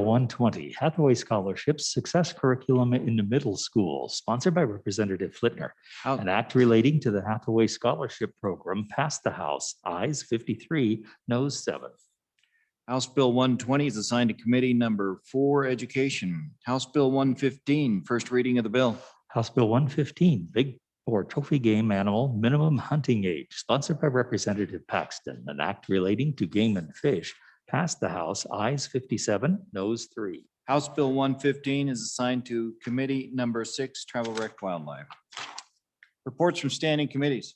120, Hathaway Scholarships Success Curriculum in the Middle School, sponsored by Representative Flitner. An act relating to the Hathaway Scholarship Program passed the House. Ayes 53, noes 7. House Bill 120 is assigned to Committee Number 4, Education. House Bill 115, first reading of the bill. House Bill 115, Big Four Trophy Game Animal Minimum Hunting Age, sponsored by Representative Paxton. An act relating to game and fish passed the House. Ayes 57, noes 3. House Bill 115 is assigned to Committee Number 6, Travel, Rec, Wildlife. Reports from standing committees.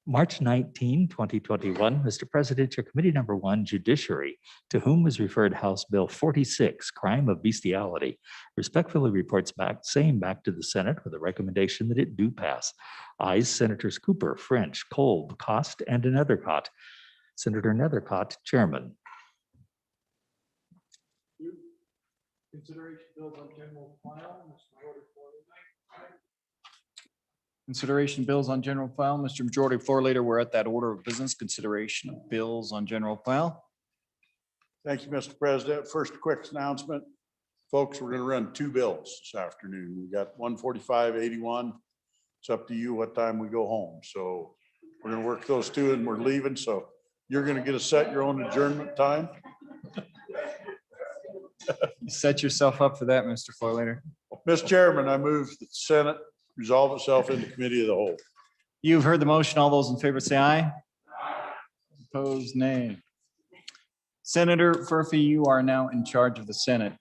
March 19, 2021, Mr. President, your Committee Number 1, Judiciary, to whom was referred House Bill 46, Crime of Bestiality, respectfully reports back to the Senate with a recommendation that it do pass. Ayes Senators Cooper, French, Kolb, Cost, and Nethercott. Senator Nethercott, Chairman. Consideration bills on general file. Consideration bills on general file. Mr. Majority Floor Leader, we're at that order of business. Consideration of bills on general file. Thank you, Mr. President. First, quick announcement. Folks, we're going to run 2 bills this afternoon. We got 145-81. It's up to you what time we go home. So we're going to work those 2 and we're leaving. So you're going to get to set your own adjournment time. You set yourself up for that, Mr. Floor Leader. Mr. Chairman, I move that the Senate resolve itself into committee of the whole. You've heard the motion. All those in favor say aye. Opposed, nay. Senator Furphy, you are now in charge of the Senate.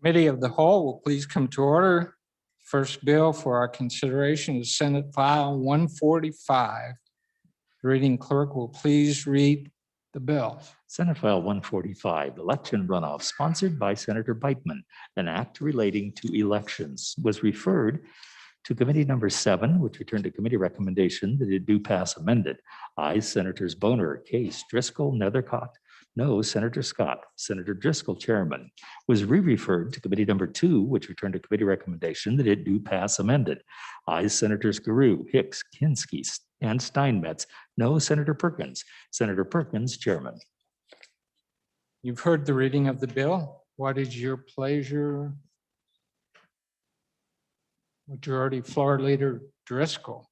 Committee of the Whole will please come to order. First bill for our consideration is Senate File 145. The reading clerk will please read the bill. Senate File 145, Election Runoff, sponsored by Senator Beitman. An act relating to elections was referred to Committee Number 7, which returned to committee recommendation that it do pass amended. Ayes Senators Boner, Case, Driscoll, Nethercott. No, Senator Scott. Senator Driscoll, Chairman. Was re-referred to Committee Number 2, which returned to committee recommendation that it do pass amended. Ayes Senators Guru, Hicks, Kinski, and Steinmetz. No, Senator Perkins. Senator Perkins, Chairman. You've heard the reading of the bill. What is your pleasure? Majority Floor Leader Driscoll.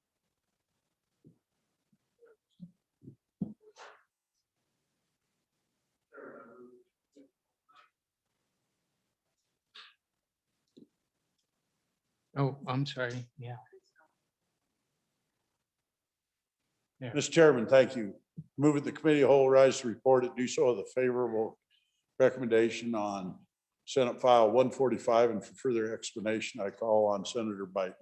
Oh, I'm sorry. Yeah. Mr. Chairman, thank you. Move that the committee of whole rise to report it, do so with a favorable recommendation on Senate File 145, and for further explanation, I call on Senator Beitman.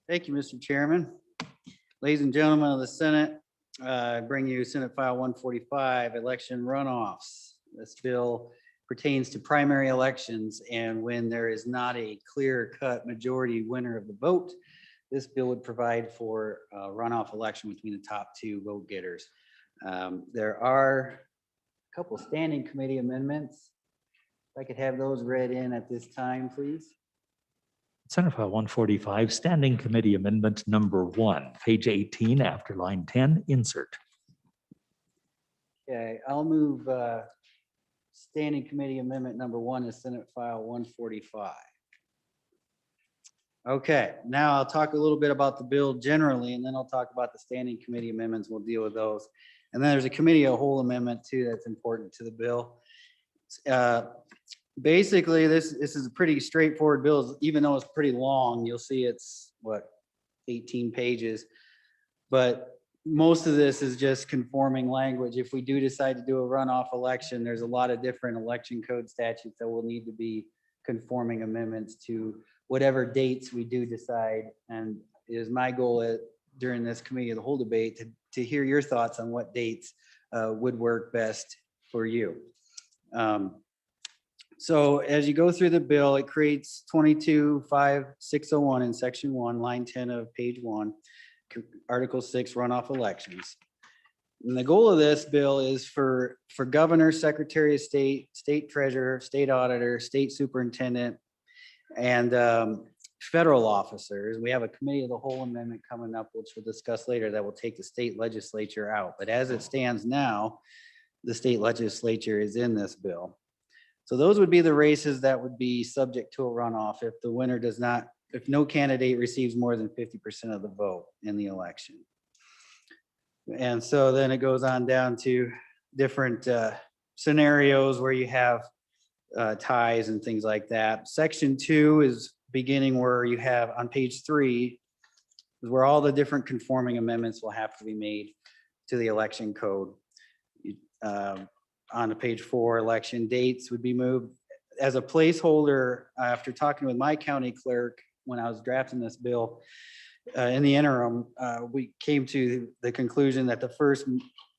Thank you, Mr. Chairman. Ladies and gentlemen of the Senate, I bring you Senate File 145, Election Runoffs. This bill pertains to primary elections, and when there is not a clear-cut majority winner of the vote, this bill would provide for a runoff election between the top 2 vote getters. There are a couple standing committee amendments. If I could have those read in at this time, please. Senate File 145, Standing Committee Amendment Number 1, page 18, after line 10, insert. Okay, I'll move Standing Committee Amendment Number 1 is Senate File 145. Okay, now I'll talk a little bit about the bill generally, and then I'll talk about the standing committee amendments. We'll deal with those. And then there's a committee of whole amendment too that's important to the bill. Basically, this is a pretty straightforward bill, even though it's pretty long. You'll see it's, 18 pages. But most of this is just conforming language. If we do decide to do a runoff election, there's a lot of different election code statutes that will need to be conforming amendments to whatever dates we do decide. And it is my goal during this committee of the whole debate to hear your thoughts on what dates would work best for you. So as you go through the bill, it creates 225601 in section 1, line 10 of page 1, article 6 runoff elections. And the goal of this bill is for governor, secretary of state, state treasurer, state auditor, state superintendent, and federal officers. We have a committee of the whole amendment coming up, which we'll discuss later, that will take the state legislature out. But as it stands now, the state legislature is in this bill. So those would be the races that would be subject to a runoff if the winner does not, if no candidate receives more than 50% of the vote in the election. And so then it goes on down to different scenarios where you have ties and things like that. Section 2 is beginning where you have on page 3 is where all the different conforming amendments will have to be made to the election code. On to page 4, election dates would be moved. As a placeholder, after talking with my county clerk when I was drafting this bill, in the interim, we came to the conclusion that the first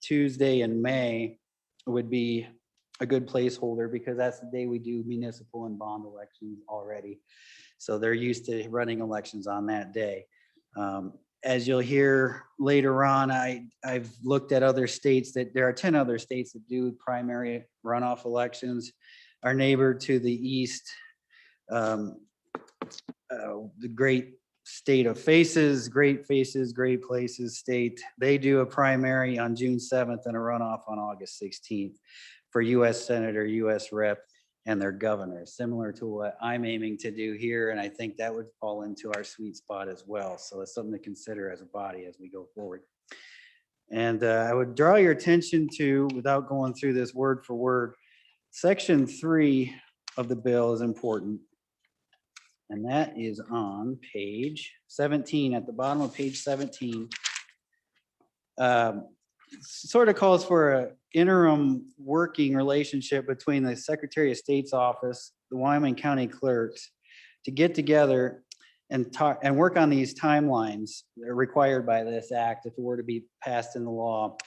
Tuesday in May would be a good placeholder because that's the day we do municipal and bond elections already. So they're used to running elections on that day. As you'll hear later on, I've looked at other states that there are 10 other states that do primary runoff elections. Our neighbor to the east, the great state of faces, great places state, they do a primary on June 7th and a runoff on August 16th for US Senator, US Rep, and their governor, similar to what I'm aiming to do here. And I think that would fall into our sweet spot as well. So it's something to consider as a body as we go forward. And I would draw your attention to, without going through this word for word, section 3 of the bill is important. And that is on page 17, at the bottom of page 17. Sort of calls for an interim working relationship between the Secretary of State's office, the Wyoming County clerks, to get together and talk and work on these timelines that are required by this act if it were to be passed in the law.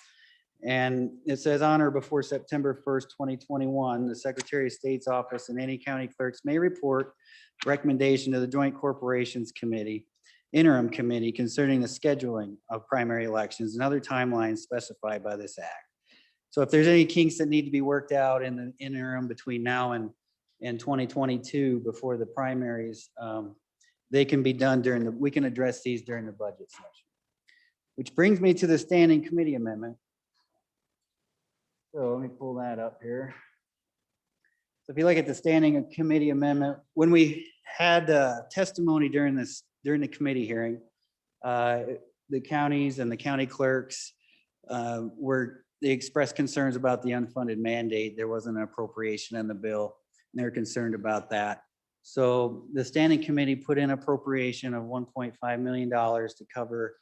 And it says on or before September 1st, 2021, the Secretary of State's office and any county clerks may report recommendation to the Joint Corporations Committee, interim committee concerning the scheduling of primary elections and other timelines specified by this act. So if there's any kinks that need to be worked out in the interim between now and 2022 before the primaries, they can be done we can address these during the budget session. Which brings me to the standing committee amendment. So let me pull that up here. So if you look at the standing committee amendment, when we had testimony during the committee hearing, the counties and the county clerks they expressed concerns about the unfunded mandate. There wasn't an appropriation in the bill, and they're concerned about that. So the standing committee put in appropriation of $1.5 million to cover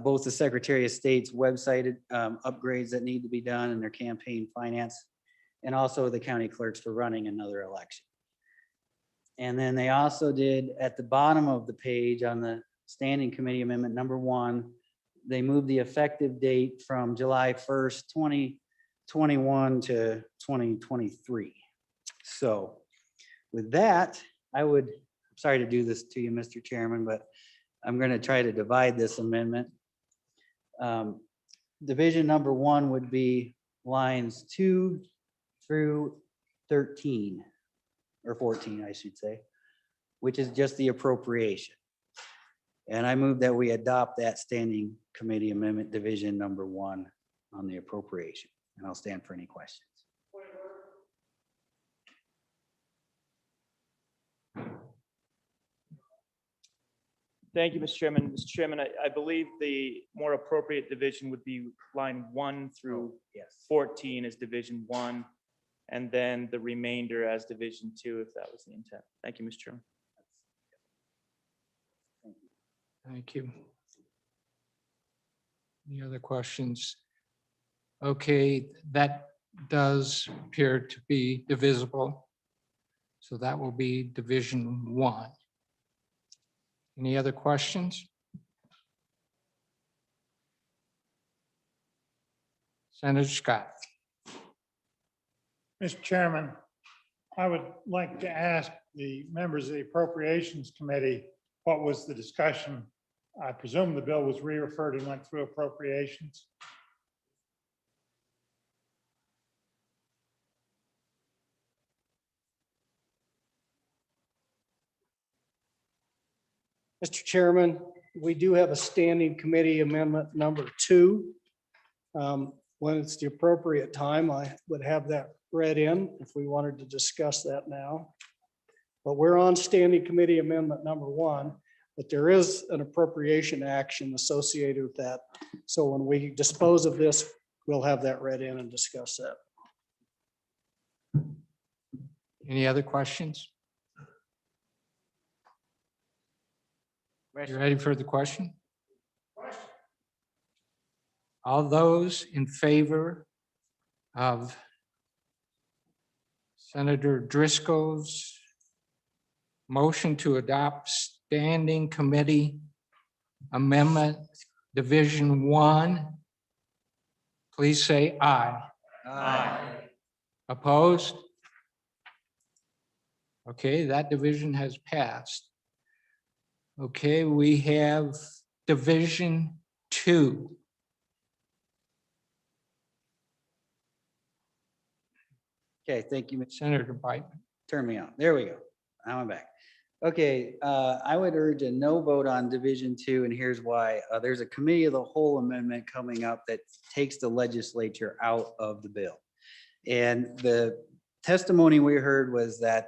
both the Secretary of State's website upgrades that need to be done in their campaign finance, and also the county clerks for running another election. And then they also did, at the bottom of the page on the standing committee amendment number 1, they moved the effective date from July 1st, 2021 to 2023. So with that, I'm sorry to do this to you, Mr. Chairman, but I'm going to try to divide this amendment. Division number 1 would be lines 2 through 13, or 14, I should say, which is just the appropriation. And I move that we adopt that standing committee amendment, division number 1 on the appropriation. And I'll stand for any questions. Thank you, Mr. Chairman. Mr. Chairman, I believe the more appropriate division would be line 1 through 14 as division 1, and then the remainder as division 2, if that was the intent. Thank you, Mr. Chairman. Thank you. Any other questions? Okay, that does appear to be divisible. So that will be division 1. Any other questions? Senator Scott. Mr. Chairman, I would like to ask the members of the Appropriations Committee, what was the discussion? I presume the bill was re-referred and went through appropriations. Mr. Chairman, we do have a standing committee amendment number 2. When it's the appropriate time, I would have that read in if we wanted to discuss that now. But we're on standing committee amendment number 1, but there is an appropriation action associated with that. So when we dispose of this, we'll have that read in and discuss that. Any other questions? You ready for the question? All those in favor of Senator Driscoll's motion to adopt standing committee amendment Division 1, please say aye. Aye. Opposed? Okay, that division has passed. Okay, we have Division 2. Okay, thank you. Senator Biden. Turn me on. There we go. Now I'm back. Okay, I would urge a no vote on Division 2, and here's why. There's a committee of the whole amendment coming up that takes the legislature out of the bill. And the testimony we heard was that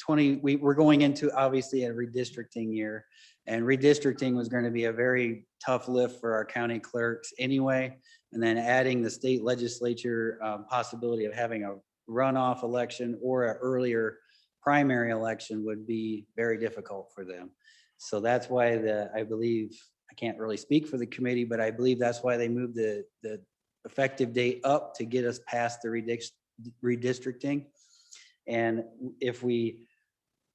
we're going into obviously a redistricting year, and redistricting was going to be a very tough lift for our county clerks anyway. And then adding the state legislature possibility of having a runoff election or an earlier primary election would be very difficult for them. So that's why I believe, I can't really speak for the committee, but I believe that's why they moved the effective date up to get us past the redistricting. And if we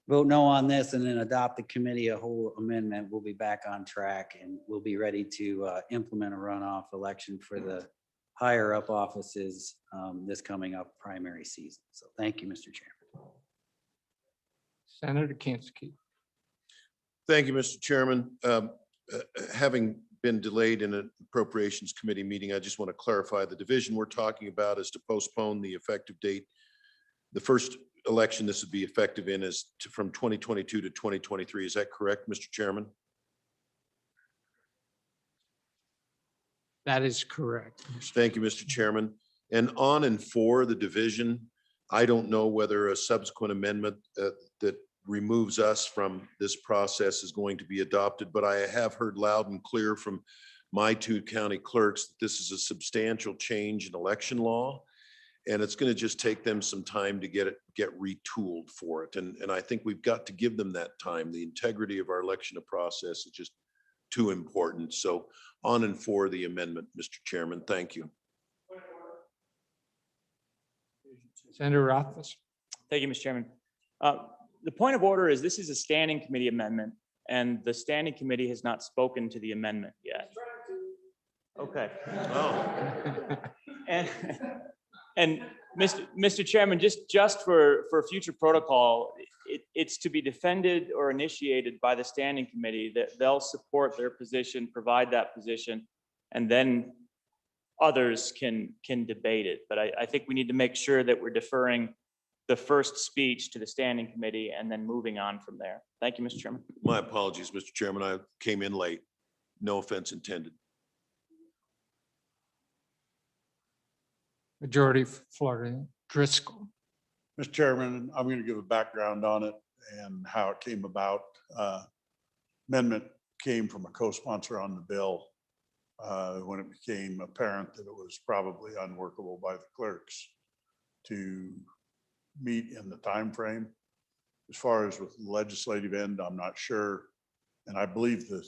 vote no on this and then adopt the committee a whole amendment, we'll be back on track and we'll be ready to implement a runoff election for the higher up offices this coming up primary season. So thank you, Mr. Chairman. Senator Kansky. Thank you, Mr. Chairman. Having been delayed in an Appropriations Committee meeting, I just want to clarify the division we're talking about is to postpone the effective date. The first election this would be effective in is from 2022 to 2023. Is that correct, Mr. Chairman? That is correct. Thank you, Mr. Chairman. And on and for the division, I don't know whether a subsequent amendment that removes us from this process is going to be adopted, but I have heard loud and clear from my 2 county clerks that this is a substantial change in election law. And it's going to just take them some time to get retooled for it. And I think we've got to give them that time. The integrity of our election process is just too important. So on and for the amendment, Mr. Chairman. Thank you. Senator Rothfuss. Thank you, Mr. Chairman. The point of order is this is a standing committee amendment, and the standing committee has not spoken to the amendment yet. Okay. Oh. And Mr. Chairman, just for future protocol, it's to be defended or initiated by the standing committee, that they'll support their position, provide that position, and then others can debate it. But I think we need to make sure that we're deferring the first speech to the standing committee and then moving on from there. Thank you, Mr. Chairman. My apologies, Mr. Chairman. I came in late. No offense intended. Majority Florida Driscoll. Mr. Chairman, I'm going to give a background on it and how it came about. Amendment came from a co-sponsor on the bill when it became apparent that it was probably unworkable by the clerks to meet in the time frame. As far as with the legislative end, I'm not sure. And I believe the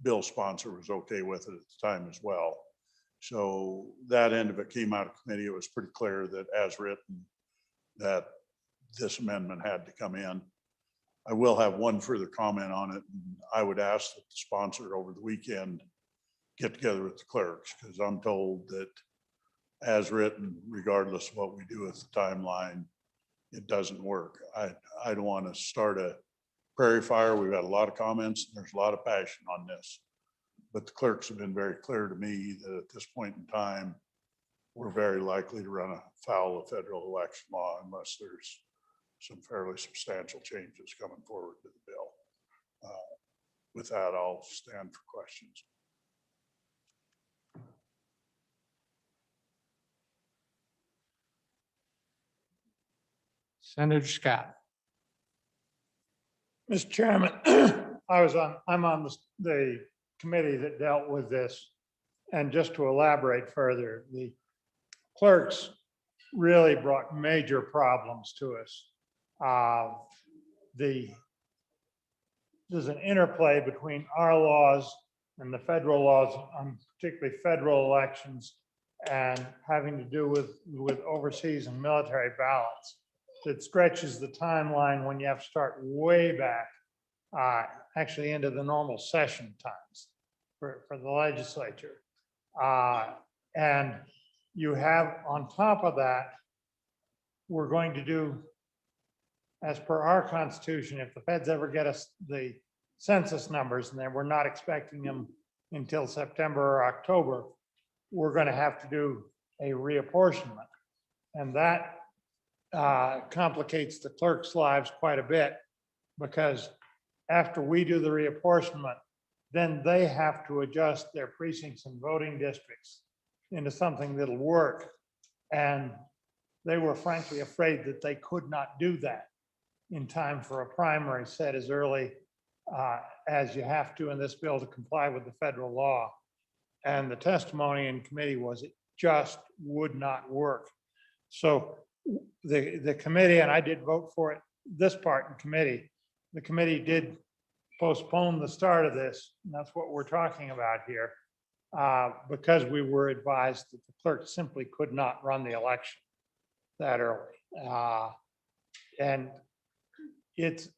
bill sponsor was okay with it at the time as well. So that end of it came out of committee. It was pretty clear that as written, that this amendment had to come in. I will have one further comment on it. And I would ask that the sponsor over the weekend get together with the clerks, because I'm told that as written, regardless of what we do with the timeline, it doesn't work. I don't want to start a prairie fire. We've got a lot of comments. And there's a lot of passion on this. But the clerks have been very clear to me that at this point in time, we're very likely to run afoul of federal election law unless there's some fairly substantial changes coming forward to the bill. With that, I'll stand for questions. Senator Scott. Mr. Chairman, I'm on the committee that dealt with this. And just to elaborate further, the clerks really brought major problems to us. There's an interplay between our laws and the federal laws, particularly federal elections, and having to do with overseas and military ballots. That stretches the timeline when you have to start way back, actually into the normal session times for the legislature. And you have on top of that, we're going to do, as per our Constitution, if the feds ever get us the census numbers, and then we're not expecting them until September or October, we're going to have to do a reapportionment. And that complicates the clerks' lives quite a bit, because after we do the reapportionment, then they have to adjust their precincts and voting districts into something that'll work. And they were frankly afraid that they could not do that in time for a primary set as early as you have to in this bill to comply with the federal law. And the testimony in committee was it just would not work. So the committee, and I did vote for it, this part in committee, the committee did postpone the start of this. And that's what we're talking about here, because we were advised that the clerk simply could not run the election that early. And it's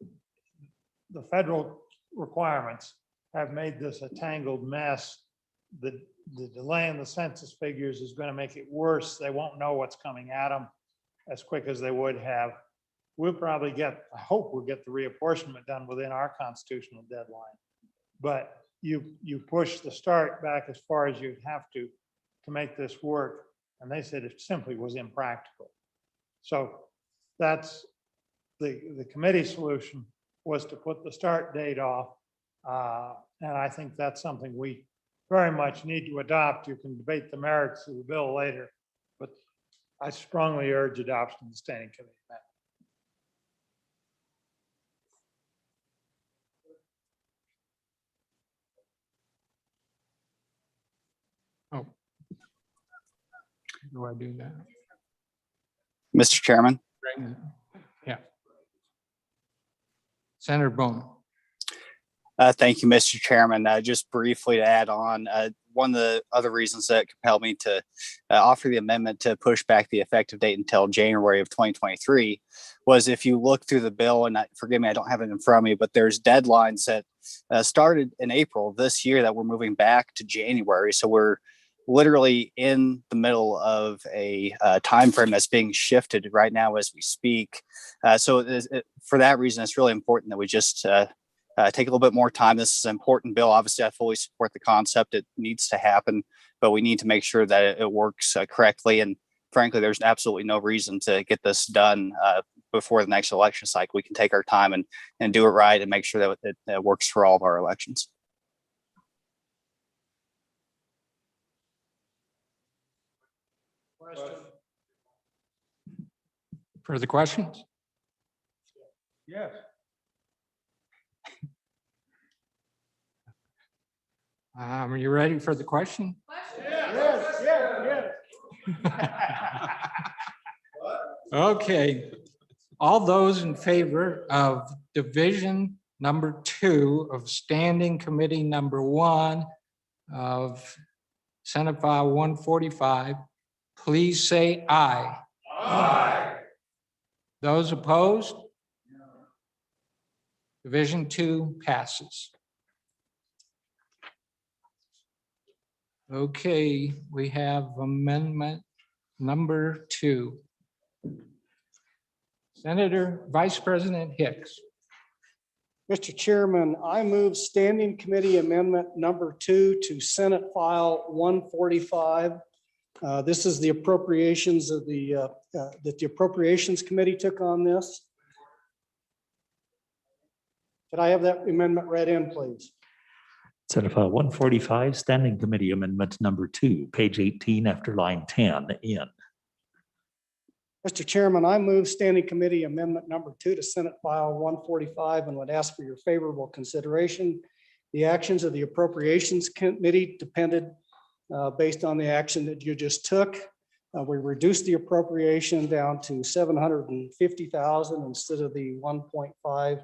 the federal requirements have made this a tangled mess. The delay in the census figures is going to make it worse. They won't know what's coming at them as quick as they would have. We'll probably I hope we'll get the reapportionment done within our constitutional deadline. But you push the start back as far as you'd have to make this work. And they said it simply was impractical. So that's the committee solution, was to put the start date off. And I think that's something we very much need to adopt. You can debate the merits of the bill later, but I strongly urge adoption of the standing committee. Oh. Do I do that? Mr. Chairman. Yeah. Senator Bowman. Thank you, Mr. Chairman. Just briefly to add on, one of the other reasons that compelled me to offer the amendment to push back the effective date until January of 2023 was, if you look through the bill, and forgive me, I don't have it in front of me, but there's deadlines that started in April of this year that we're moving back to January. So we're literally in the middle of a time frame that's being shifted right now as we speak. So for that reason, it's really important that we just take a little bit more time. This is an important bill. Obviously, I fully support the concept. It needs to happen, but we need to make sure that it works correctly. And frankly, there's absolutely no reason to get this done before the next election cycle. We can take our time and do it right and make sure that it works for all of our elections. Further questions? Yes. Are you ready for the question? Yes. Okay. All those in favor of division number 2 of standing committee number 1 of Senate File 145, please say aye. Aye. Those opposed? Division 2 passes. Okay, we have amendment number 2. Senator Vice President Hicks. Mr. Chairman, I move Standing Committee Amendment number 2 to Senate File 145. This is the appropriations of that the Appropriations Committee took on this. Could I have that amendment read in, please? Senate File 145, Standing Committee Amendment number 2, page 18 after line 10 in. Mr. Chairman, I move Standing Committee Amendment number 2 to Senate File 145 and would ask for your favorable consideration. The actions of the Appropriations Committee depended based on the action that you just took. We reduced the appropriation down to $750,000 instead of the 1.5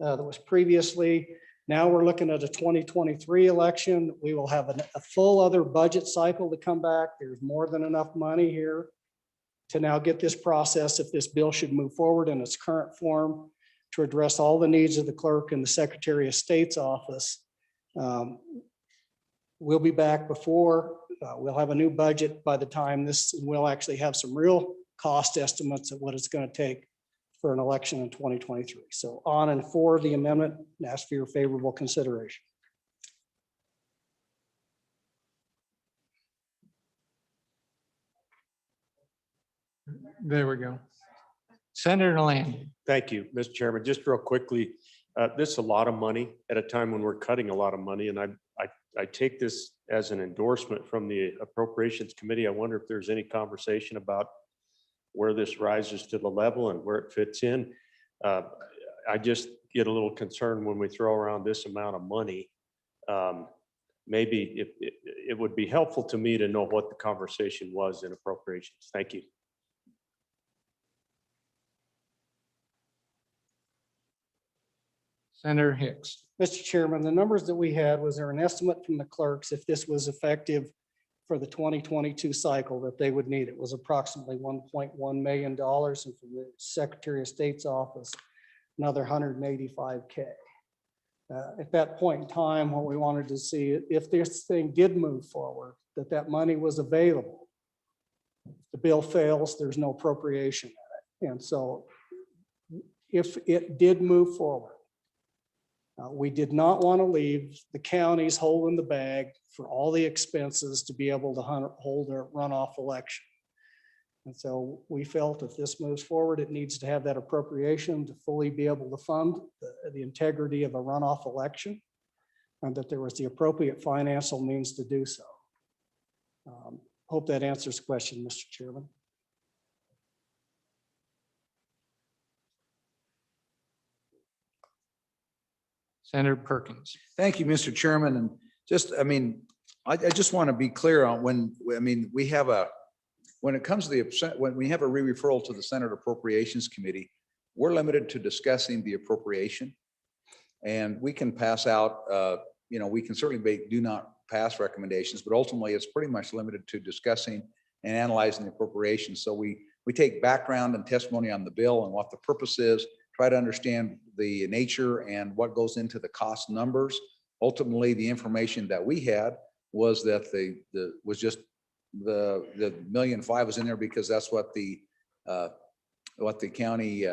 that was previously. Now we're looking at a 2023 election. We will have a full other budget cycle to come back. There's more than enough money here to now get this process, if this bill should move forward in its current form, to address all the needs of the clerk and the Secretary of State's office. We'll be back before, we'll have a new budget by the time this, we'll actually have some real cost estimates of what it's going to take for an election in 2023. So on and for the amendment, and ask for your favorable consideration. There we go. Senator Land. Thank you, Mr. Chairman. Just real quickly, this is a lot of money at a time when we're cutting a lot of money, and I take this as an endorsement from the Appropriations Committee. I wonder if there's any conversation about where this rises to the level and where it fits in. I just get a little concerned when we throw around this amount of money. Maybe it would be helpful to me to know what the conversation was in appropriations. Thank you. Senator Hicks. Mr. Chairman, the numbers that we had was there an estimate from the clerks if this was effective for the 2022 cycle that they would need. It was approximately $1.1 million, and from the Secretary of State's office, another $185K. At that point in time, what we wanted to see, if this thing did move forward, that money was available. If the bill fails, there's no appropriation in it. And so if it did move forward, we did not want to leave the counties holding the bag for all the expenses to be able to hold a runoff election. And so we felt if this moves forward, it needs to have that appropriation to fully be able to fund the integrity of a runoff election, and that there was the appropriate financial means to do so. Hope that answers the question, Mr. Chairman. Senator Perkins. Thank you, Mr. Chairman. And just, I just want to be clear on when it comes to when we have a re-referral to the Senate Appropriations Committee, we're limited to discussing the appropriation. And we can pass out, we can certainly make do not pass recommendations, but ultimately it's pretty much limited to discussing and analyzing the appropriation. So we take background and testimony on the bill and what the purpose is, try to understand the nature and what goes into the cost numbers. Ultimately, the information that we had was that the $1.5 million was in there because that's what the county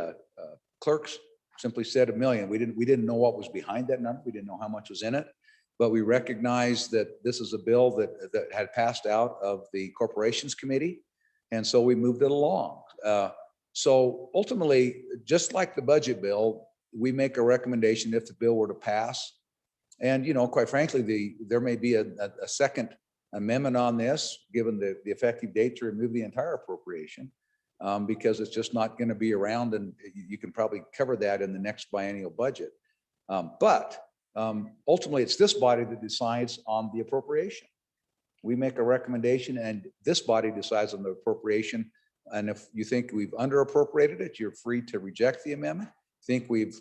clerks simply said $1 million. We didn't know what was behind that number. We didn't know how much was in it, but we recognized that this is a bill that had passed out of the Corporations Committee, and so we moved it along. So ultimately, just like the budget bill, we make a recommendation if the bill were to pass. And, quite frankly, there may be a second amendment on this, given the effective date to remove the entire appropriation, because it's just not going to be around, and you can probably cover that in the next biennial budget. But ultimately, it's this body that decides on the appropriation. We make a recommendation, and this body decides on the appropriation. And if you think we've under appropriated it, you're free to reject the amendment. Think we've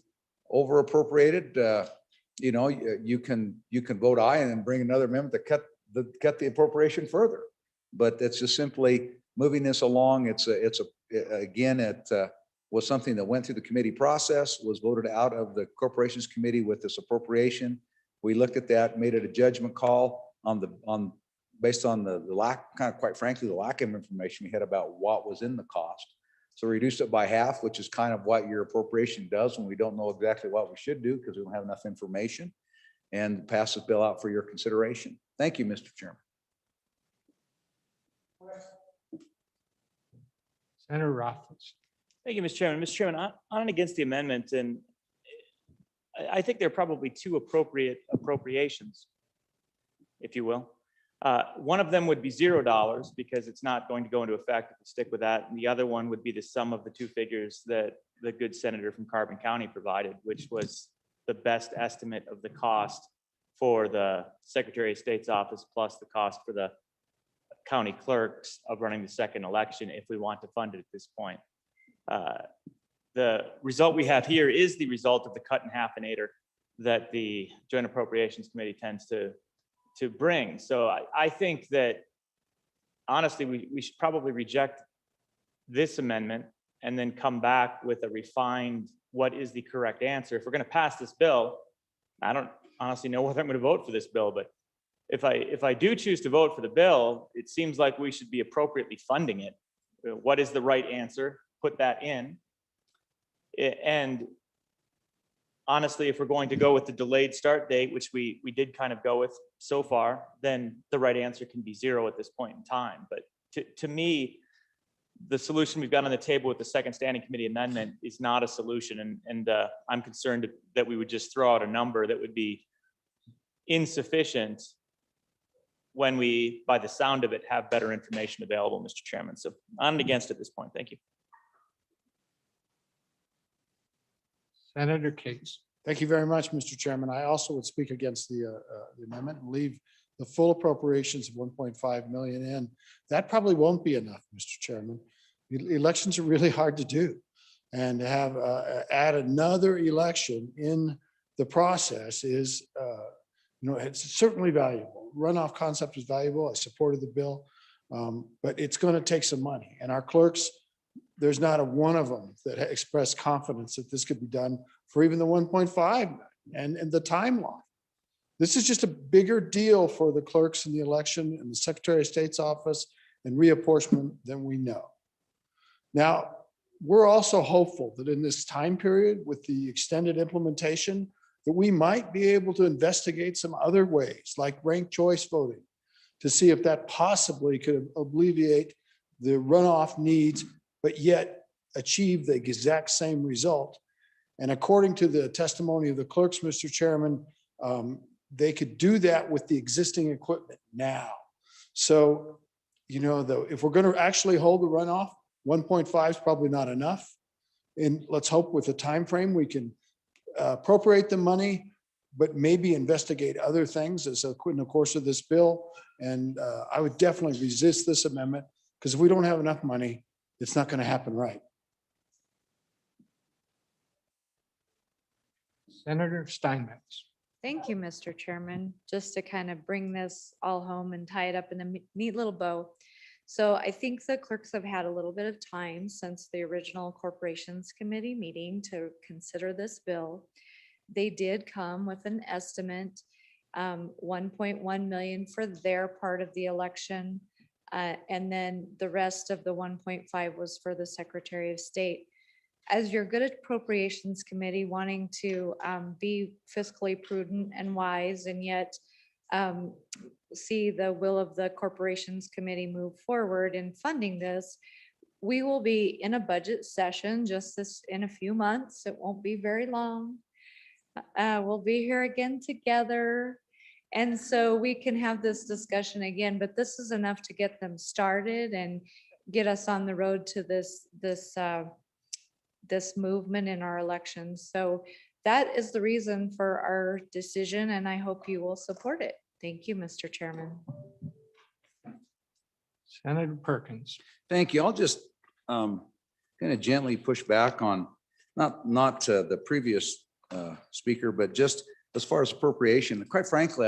over appropriated, you can vote aye and then bring another amendment to cut the appropriation further. But it's just simply moving this along. It was something that went through the committee process, was voted out of the Corporations Committee with this appropriation. We looked at that, made it a judgment call on based on the lack, kind of quite frankly, the lack of information we had about what was in the cost. So we reduced it by half, which is kind of what your appropriation does when we don't know exactly what we should do because we don't have enough information, and pass this bill out for your consideration. Thank you, Mr. Chairman. Senator Rothfuss. Thank you, Mr. Chairman. Mr. Chairman, on and against the amendment, and I think there are probably two appropriate appropriations, if you will. One of them would be $0 because it's not going to go into effect if we stick with that. And the other one would be the sum of the two figures that the good senator from Carbon County provided, which was the best estimate of the cost for the Secretary of State's office plus the cost for the county clerks of running the second election if we want to fund it at this point. The result we have here is the result of the cut in half-an-acre that the Joint Appropriations Committee tends to bring. So I think that honestly, we should probably reject this amendment and then come back with a refined, what is the correct answer? If we're going to pass this bill, I don't honestly know whether I'm going to vote for this bill, but if I do choose to vote for the bill, it seems like we should be appropriately funding it. What is the right answer? Put that in. And honestly, if we're going to go with the delayed start date, which we did kind of go with so far, then the right answer can be 0 at this point in time. But to me, the solution we've got on the table with the second standing committee amendment is not a solution. And I'm concerned that we would just throw out a number that would be insufficient when we, by the sound of it, have better information available, Mr. Chairman. So on and against at this point. Thank you. Senator Case. Thank you very much, Mr. Chairman. I also would speak against the amendment and leave the full appropriations of 1.5 million in. That probably won't be enough, Mr. Chairman. Elections are really hard to do, and to have add another election in the process is, it's certainly valuable. Runoff concept is valuable. I supported the bill, but it's going to take some money, and our clerks, there's not a one of them that expressed confidence that this could be done for even the 1.5 and the timeline. This is just a bigger deal for the clerks in the election and the Secretary of State's office and reapportionment than we know. Now, we're also hopeful that in this time period with the extended implementation, that we might be able to investigate some other ways like ranked choice voting to see if that possibly could alleviate the runoff needs, but yet achieve the exact same result. And according to the testimony of the clerks, Mr. Chairman, they could do that with the existing equipment now. So, if we're going to actually hold the runoff, 1.5 is probably not enough. And let's hope with the time frame we can appropriate the money, but maybe investigate other things as in the course of this bill. And I would definitely resist this amendment because if we don't have enough money, it's not going to happen right. Senator Steinmetz. Thank you, Mr. Chairman. Just to kind of bring this all home and tie it up in a neat little bow. So I think the clerks have had a little bit of time since the original Corporations Committee meeting to consider this bill. They did come with an estimate, 1.1 million for their part of the election. And then the rest of the 1.5 was for the Secretary of State. As your good appropriations committee wanting to be fiscally prudent and wise and yet see the will of the corporations committee move forward in funding this, we will be in a budget session just this in a few months. It won't be very long. We'll be here again together. And so we can have this discussion again, but this is enough to get them started and get us on the road to this movement in our elections. So that is the reason for our decision, and I hope you will support it. Thank you, Mr. Chairman. Senator Perkins. Thank you. I'll just kind of gently push back on not the previous speaker, but just as far as appropriation. Quite frankly,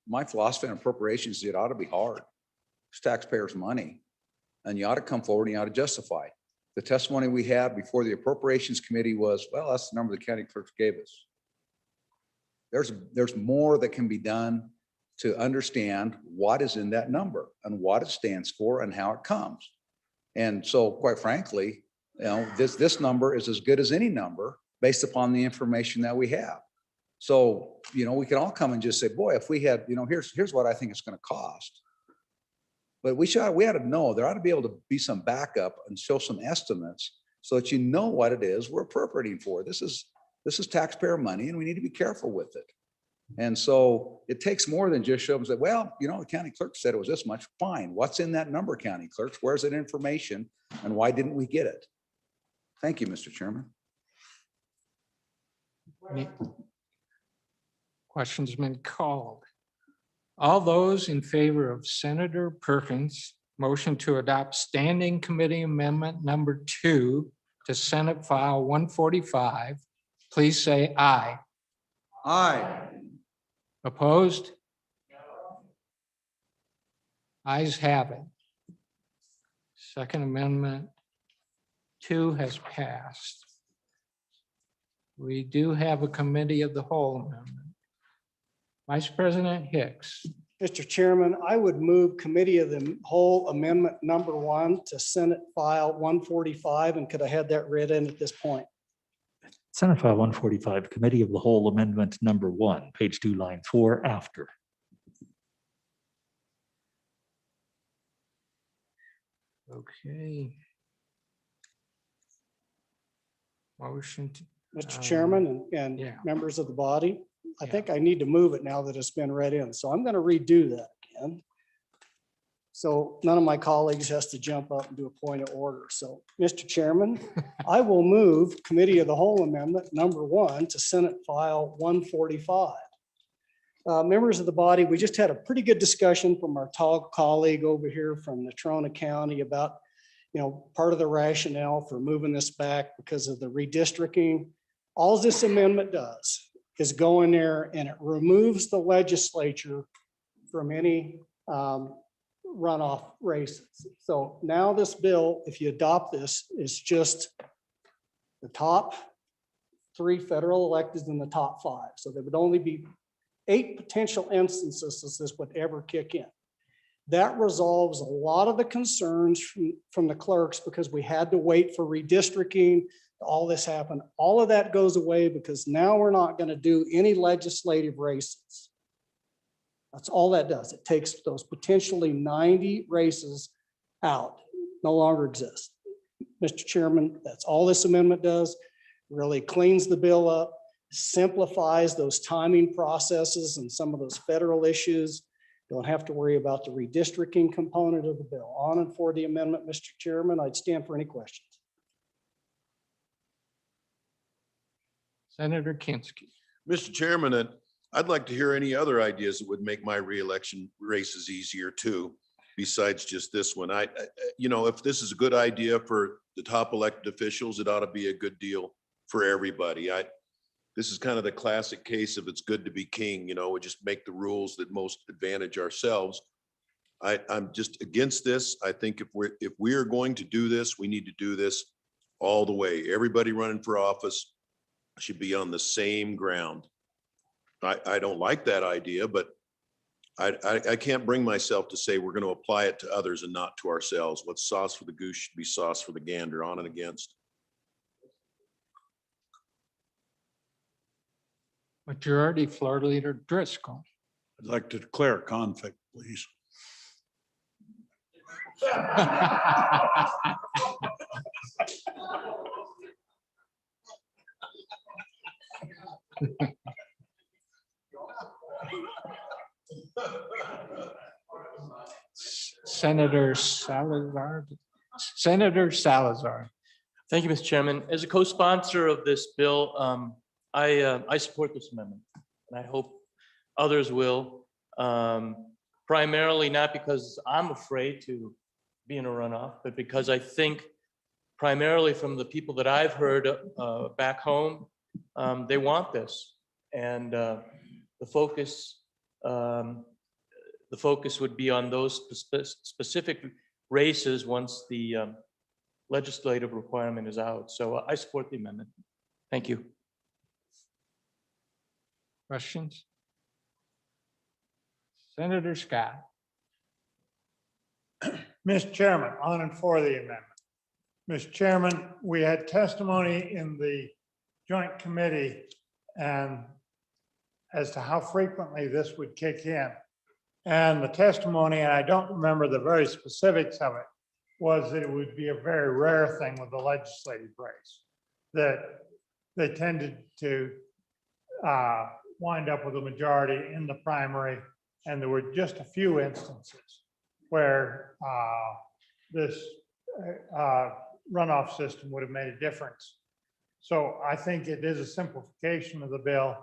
my philosophy on appropriations is it ought to be hard. It's taxpayers' money, and you ought to come forward and you ought to justify. The testimony we had before the Appropriations Committee was, well, that's the number the county clerks gave us. There's more that can be done to understand what is in that number and what it stands for and how it comes. And so quite frankly, this number is as good as any number based upon the information that we have. So, we can all come and just say, boy, if we had, here's what I think it's going to cost. But we ought to know, there ought to be able to be some backup and show some estimates so that you know what it is we're appropriating for. This is taxpayer money and we need to be careful with it. And so it takes more than just show them, say, well, the county clerk said it was this much. Fine. What's in that number, county clerks? Where's that information? And why didn't we get it? Thank you, Mr. Chairman. Questions been called. All those in favor of Senator Perkins' motion to adopt Standing Committee Amendment number 2 to Senate File 145, please say aye. Aye. Opposed? Ayes have it. Second Amendment 2 has passed. We do have a Committee of the Whole amendment. Vice President Hicks. Mr. Chairman, I would move Committee of the Whole Amendment number 1 to Senate File 145, and could I have that read in at this point? Senate File 145, Committee of the Whole Amendment number 1, page 2, line 4, after. Okay. Motion to. Mr. Chairman and yeah. members of the body, I think I need to move it now that it's been read in. So I'm going to redo that again. So none of my colleagues has to jump up and do a point of order. So, Mr. Chairman, I will move Committee of the Whole Amendment number 1 to Senate File 145. Members of the body, we just had a pretty good discussion from our tall colleague over here from Natrona County about, part of the rationale for moving this back because of the redistricting. All this amendment does is go in there and it removes the legislature from any runoff races. So now this bill, if you adopt this, is just the top 3 federal electeds in the top 5. So there would only be 8 potential instances this would ever kick in. That resolves a lot of the concerns from the clerks because we had to wait for redistricting. All this happened. All of that goes away because now we're not going to do any legislative races. That's all that does. It takes those potentially 90 races out, no longer exist. Mr. Chairman, that's all this amendment does. Really cleans the bill up, simplifies those timing processes and some of those federal issues. Don't have to worry about the redistricting component of the bill. On and for the amendment, Mr. Chairman, I'd stand for any questions. Senator Kinski. Mr. Chairman, I'd like to hear any other ideas that would make my reelection races easier too, besides just this one. If this is a good idea for the top elected officials, it ought to be a good deal for everybody. This is kind of the classic case of it's good to be king, we just make the rules that most advantage ourselves. I'm just against this. I think if we are going to do this, we need to do this all the way. Everybody running for office should be on the same ground. I don't like that idea, but I can't bring myself to say we're going to apply it to others and not to ourselves. What's sauce for the goose should be sauce for the gander, on and against. Majority Floor Leader Driscoll. I'd like to declare a conflict, please. Senator Salazar. Senator Salazar. Thank you, Mr. Chairman. As a co-sponsor of this bill, I support this amendment, and I hope others will. Primarily not because I'm afraid to be in a runoff, but because I think primarily from the people that I've heard back home, they want this, and the focus would be on those specific races once the legislative requirement is out. So I support the amendment. Thank you. Questions? Senator Scott. Mr. Chairman, on and for the amendment. Mr. Chairman, we had testimony in the joint committee and as to how frequently this would kick in. And the testimony, and I don't remember the very specifics of it, was that it would be a very rare thing with the legislative race, that they tended to wind up with a majority in the primary. And there were just a few instances where this runoff system would have made a difference. So I think it is a simplification of the bill.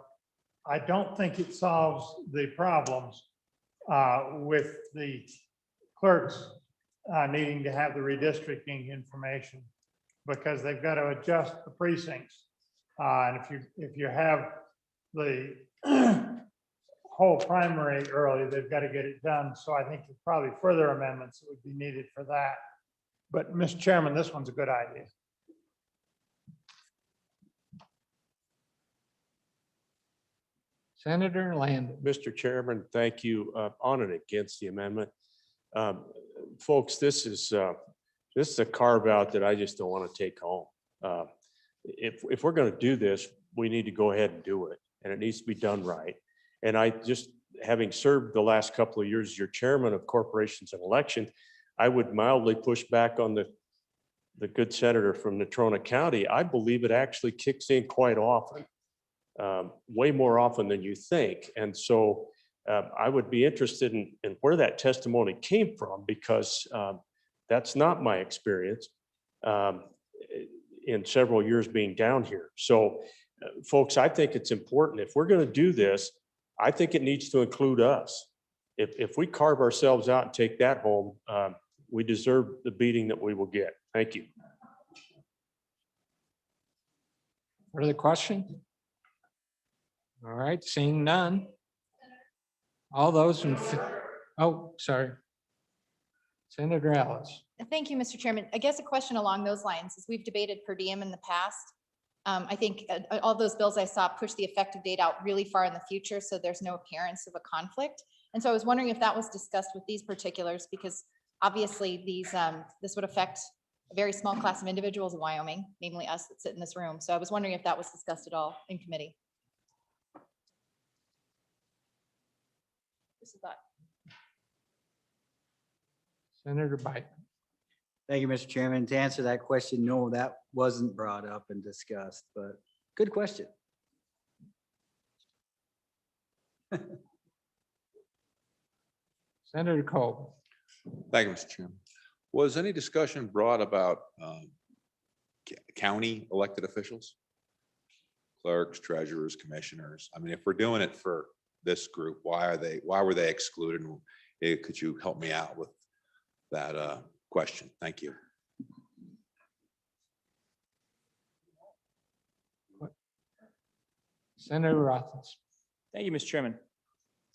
I don't think it solves the problems with the clerks needing to have the redistricting information because they've got to adjust the precincts. And if you have the whole primary early, they've got to get it done. So I think there's probably further amendments that would be needed for that. But Mr. Chairman, this one's a good idea. Senator Landon. Mr. Chairman, thank you. On and against the amendment. Folks, this is a carve out that I just don't want to take home. If we're going to do this, we need to go ahead and do it, and it needs to be done right. And I just, having served the last couple of years as your chairman of corporations and election, I would mildly push back on the good senator from Natrona County. I believe it actually kicks in quite often. Way more often than you think. And so I would be interested in where that testimony came from, because that's not my experience in several years being down here. So folks, I think it's important. If we're going to do this, I think it needs to include us. If we carve ourselves out and take that home, we deserve the beating that we will get. Thank you. Further question? All right, seeing none. All those in, oh, sorry. Senator Ellis. Thank you, Mr. Chairman. I guess a question along those lines is we've debated per diem in the past. I think all those bills I saw push the effective date out really far in the future, so there's no appearance of a conflict. And so I was wondering if that was discussed with these particulars, because obviously these this would affect a very small class of individuals in Wyoming, namely us that sit in this room. So I was wondering if that was discussed at all in committee. Just a thought. Senator Biden. Thank you, Mr. Chairman. To answer that question, no, that wasn't brought up and discussed, but good question. Senator Cole. Thank you, Mr. Chairman. Was any discussion brought about county elected officials? Clerks, treasurers, commissioners? I mean, if we're doing it for this group, why were they excluded? And could you help me out with that question? Thank you. Senator Rothfuss. Thank you, Mr. Chairman.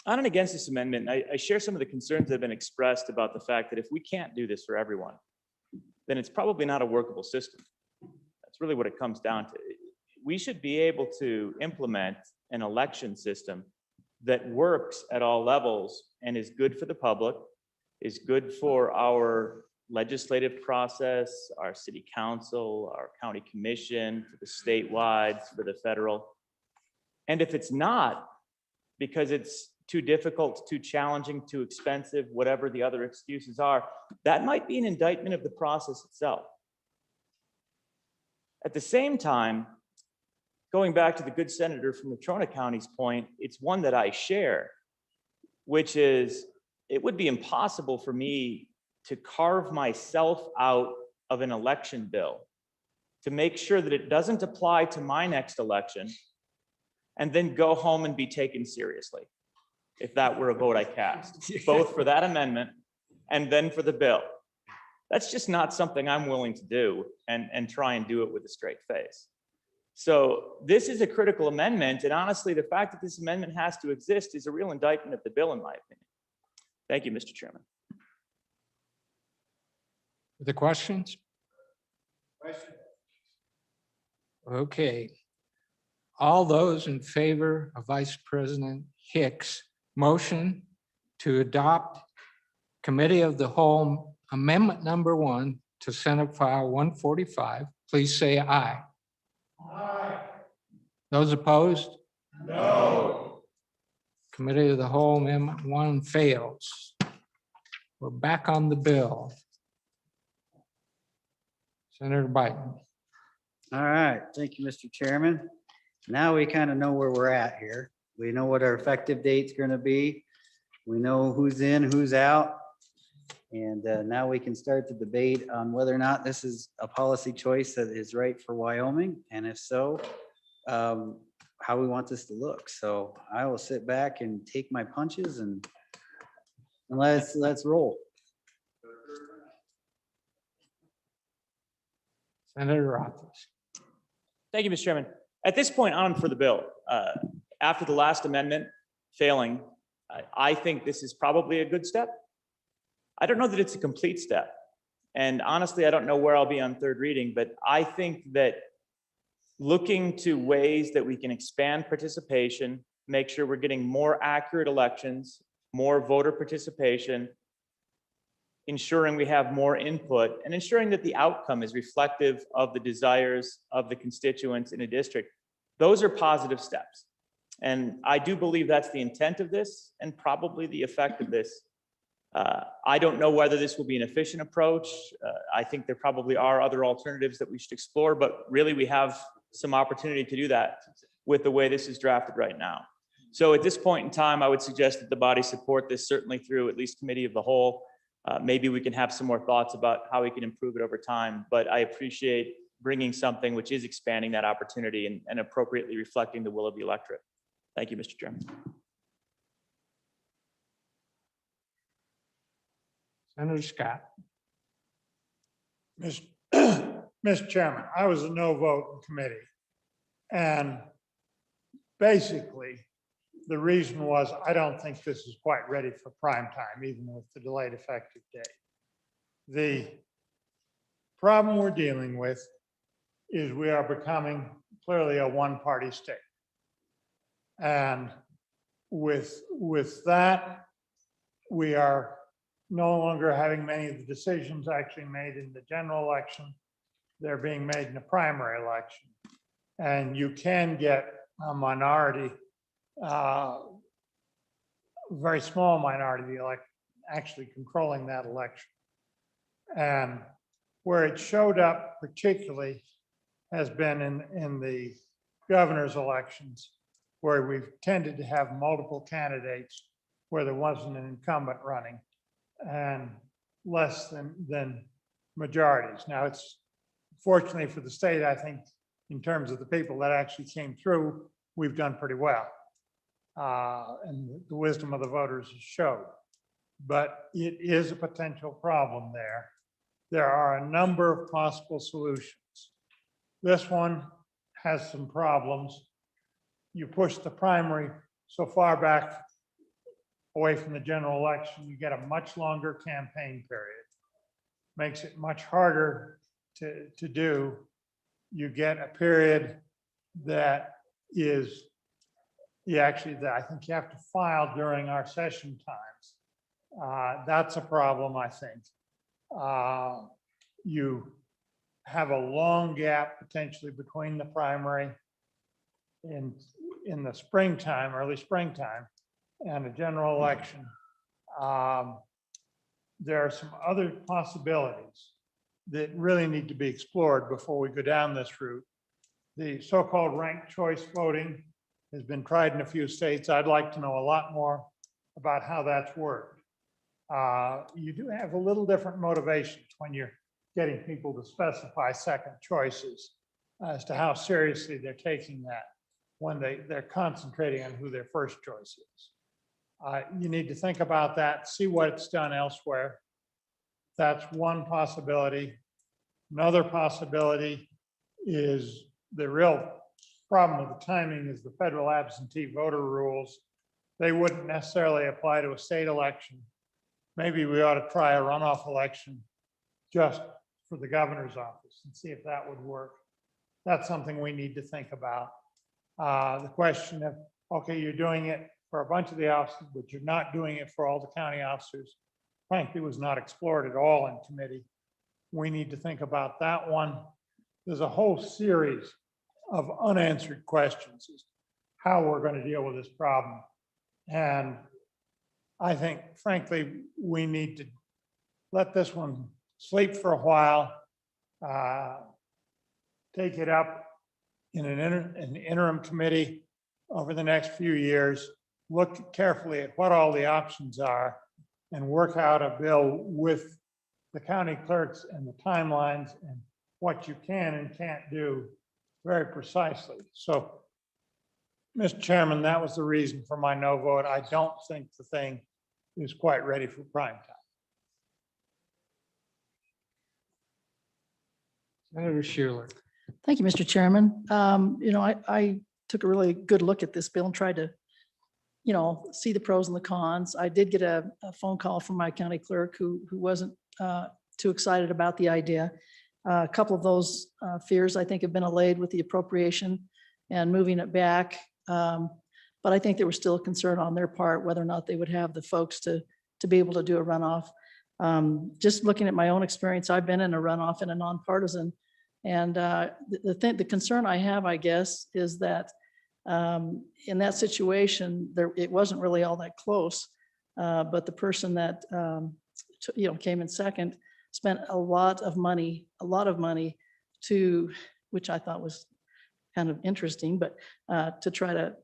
On and against this amendment, I share some of the concerns that have been expressed about the fact that if we can't do this for everyone, then it's probably not a workable system. That's really what it comes down to. We should be able to implement an election system that works at all levels and is good for the public, is good for our legislative process, our city council, our county commission, for the statewide, for the federal. And if it's not, because it's too difficult, too challenging, too expensive, whatever the other excuses are, that might be an indictment of the process itself. At the same time, going back to the good senator from Natrona County's point, it's one that I share, which is it would be impossible for me to carve myself out of an election bill to make sure that it doesn't apply to my next election and then go home and be taken seriously if that were a vote I cast, both for that amendment and then for the bill. That's just not something I'm willing to do and try and do it with a straight face. So this is a critical amendment, and honestly, the fact that this amendment has to exist is a real indictment of the bill, in my opinion. Thank you, Mr. Chairman. The questions? Okay. All those in favor of Vice President Hicks' motion to adopt Committee of the Whole Amendment Number 1 to Senate File 145, please say aye. Aye. Those opposed? No. Committee of the Whole Amendment 1 fails. We're back on the bill. Senator Biden. All right, thank you, Mr. Chairman. Now we kind of know where we're at here. We know what our effective date's going to be. We know who's in, who's out. And now we can start the debate on whether or not this is a policy choice that is right for Wyoming. And if so, how we want this to look. So I will sit back and take my punches and let's roll. Senator Rothers. Thank you, Mr. Chairman. At this point on for the bill, after the last amendment failing, I think this is probably a good step. I don't know that it's a complete step. And honestly, I don't know where I'll be on third reading, but I think that looking to ways that we can expand participation, make sure we're getting more accurate elections, more voter participation, ensuring we have more input, and ensuring that the outcome is reflective of the desires of the constituents in a district. Those are positive steps. And I do believe that's the intent of this and probably the effect of this. I don't know whether this will be an efficient approach. I think there probably are other alternatives that we should explore, but really we have some opportunity to do that with the way this is drafted right now. So at this point in time, I would suggest that the body support this, certainly through at least committee of the whole. Maybe we can have some more thoughts about how we can improve it over time, but I appreciate bringing something which is expanding that opportunity and appropriately reflecting the will of the electorate. Thank you, Mr. Chairman. Senator Scott. Mr. Chairman, I was a no vote in committee. And basically, the reason was I don't think this is quite ready for prime time, even with the delayed effective date. The problem we're dealing with is we are becoming clearly a one-party state. And with that, we are no longer having many of the decisions actually made in the general election. They're being made in the primary election. And you can get a minority, very small minority of the elect actually controlling that election. And where it showed up particularly has been in the governor's elections, where we've tended to have multiple candidates where there wasn't an incumbent running and less than majorities. Now, it's fortunately for the state, I think, in terms of the people that actually came through, we've done pretty well. And the wisdom of the voters is showed. But it is a potential problem there. There are a number of possible solutions. This one has some problems. You push the primary so far back away from the general election, you get a much longer campaign period. Makes it much harder to do. You get a period that is, I think you have to file during our session times. That's a problem, I think. You have a long gap potentially between the primary in the springtime, early springtime, and a general election. There are some other possibilities that really need to be explored before we go down this route. The so-called ranked choice voting has been tried in a few states. I'd like to know a lot more about how that's worked. You do have a little different motivations when you're getting people to specify second choices as to how seriously they're taking that when they're concentrating on who their first choice is. You need to think about that, see what's done elsewhere. That's one possibility. Another possibility is the real problem with the timing is the federal absentee voter rules. They wouldn't necessarily apply to a state election. Maybe we ought to try a runoff election just for the governor's office and see if that would work. That's something we need to think about. The question of, okay, you're doing it for a bunch of the officers, but you're not doing it for all the county officers. Frankly, was not explored at all in committee. We need to think about that one. There's a whole series of unanswered questions as to how we're going to deal with this problem. And I think frankly, we need to let this one sleep for a while. Take it up in an interim committee over the next few years. Look carefully at what all the options are and work out a bill with the county clerks and the timelines and what you can and can't do very precisely. So, Mr. Chairman, that was the reason for my no vote. I don't think the thing is quite ready for prime time. Senator Schuler. Thank you, Mr. Chairman. I took a really good look at this bill and tried to, see the pros and the cons. I did get a phone call from my county clerk who wasn't too excited about the idea. A couple of those fears, I think, have been allayed with the appropriation and moving it back. But I think there was still a concern on their part whether or not they would have the folks to be able to do a runoff. Just looking at my own experience, I've been in a runoff in a nonpartisan. And the concern I have, I guess, is that in that situation, it wasn't really all that close. But the person that came in second spent a lot of money to, which I thought was kind of interesting, but to try to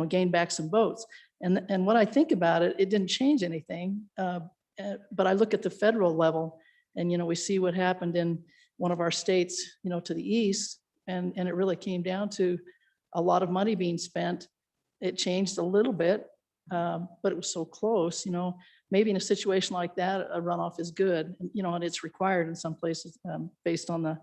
gain back some votes. And what I think about it, it didn't change anything. But I look at the federal level, and we see what happened in one of our states, to the east, and it really came down to a lot of money being spent. It changed a little bit, but it was so close. Maybe in a situation like that, a runoff is good, and it's required in some places based on